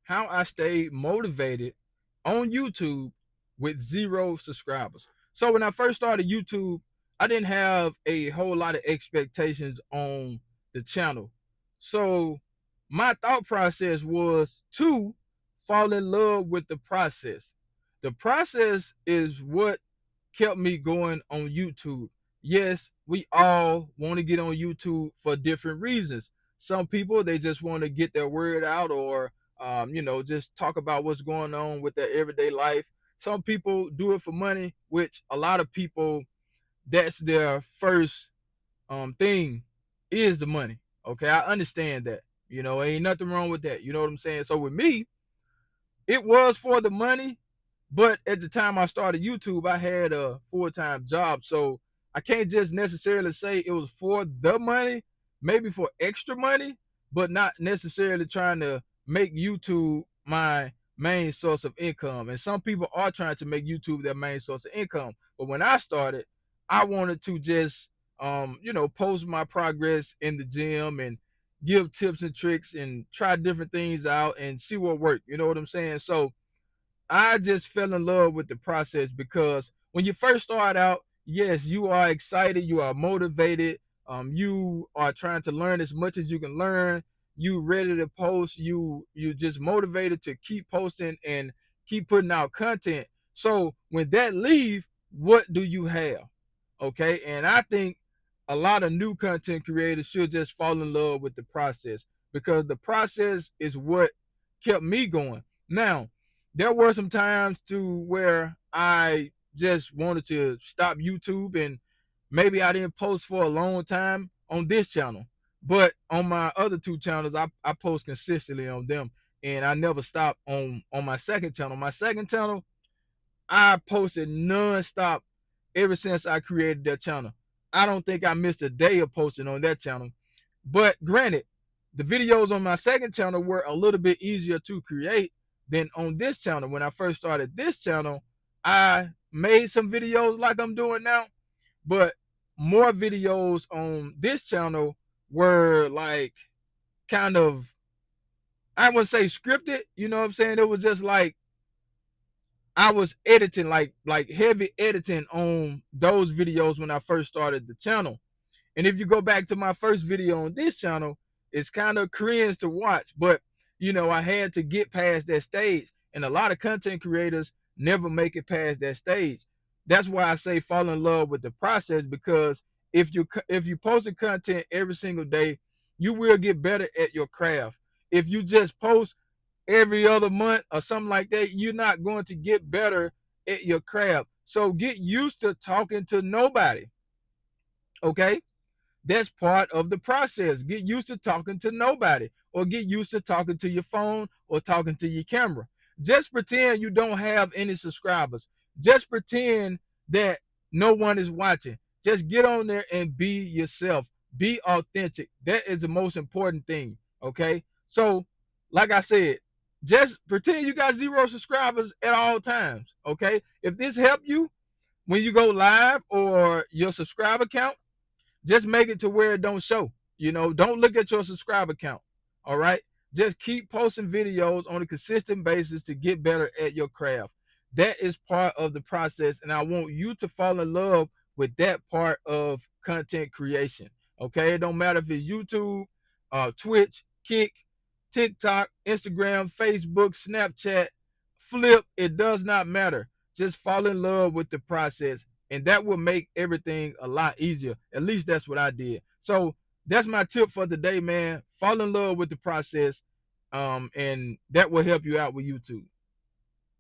how I stayed motivated on YouTube with 0 subscribers. So when I first started YouTube, I didn't have a whole lot of expectations on the channel. So my thought process was to fall in love with the process. The process is what kept me going on YouTube. Yes, we all want to get on YouTube for different reasons. Some people, they just want to get their word out, or just talk about what's going on with their everyday life. Some people do it for money, which a lot of people, that's their first thing, is the money. Okay, I understand that. Ain't nothing wrong with that. You know what I'm saying? So with me, it was for the money, but at the time I started YouTube, I had a full-time job. So I can't just necessarily say it was for the money, maybe for extra money, but not necessarily trying to make YouTube my main source of income. And some people are trying to make YouTube their main source of income. But when I started, I wanted to just post my progress in the gym and give tips and tricks and try different things out and see what worked. You know what I'm saying? So I just fell in love with the process, because when you first start out, yes, you are excited, you are motivated, you are trying to learn as much as you can learn. You ready to post, you just motivated to keep posting and keep putting out content. So when that leave, what do you have? Okay, and I think a lot of new content creators should just fall in love with the process, because the process is what kept me going. Now, there were some times to where I just wanted to stop YouTube, and maybe I didn't post for a long time on this channel. But on my other two channels, I post consistently on them, and I never stopped on my second channel. My second channel, I posted nonstop ever since I created that channel. I don't think I missed a day of posting on that channel. But granted, the videos on my second channel were a little bit easier to create than on this channel. When I first started this channel, I made some videos like I'm doing now, but more videos on this channel were like kind of, I wouldn't say scripted, you know what I'm saying? It was just like I was editing, like heavy editing on those videos when I first started the channel. And if you go back to my first video on this channel, it's kind of cringe to watch, but I had to get past that stage. And a lot of content creators never make it past that stage. That's why I say fall in love with the process, because if you post a content every single day, you will get better at your craft. If you just post every other month or something like that, you're not going to get better at your craft. So get used to talking to nobody. Okay? That's part of the process. Get used to talking to nobody, or get used to talking to your phone or talking to your camera. Just pretend you don't have any subscribers. Just pretend that no one is watching. Just get on there and be yourself. Be authentic. That is the most important thing. Okay. So, like I said, just pretend you got 0 subscribers at all times. Okay. If this helped you when you go live or your subscriber count, just make it to where it don't show. Don't look at your subscriber count. All right. Just keep posting videos on a consistent basis to get better at your craft. That is part of the process. And I want you to fall in love with that part of content creation. Okay. It don't matter if it's YouTube, Twitch, Kick, TikTok, Instagram, Facebook, Snapchat, Flip. It does not matter. Just fall in love with the process, and that will make everything a lot easier. At least that's what I did. So that's my tip for today, man. Fall in love with the process, and that will help you out with YouTube.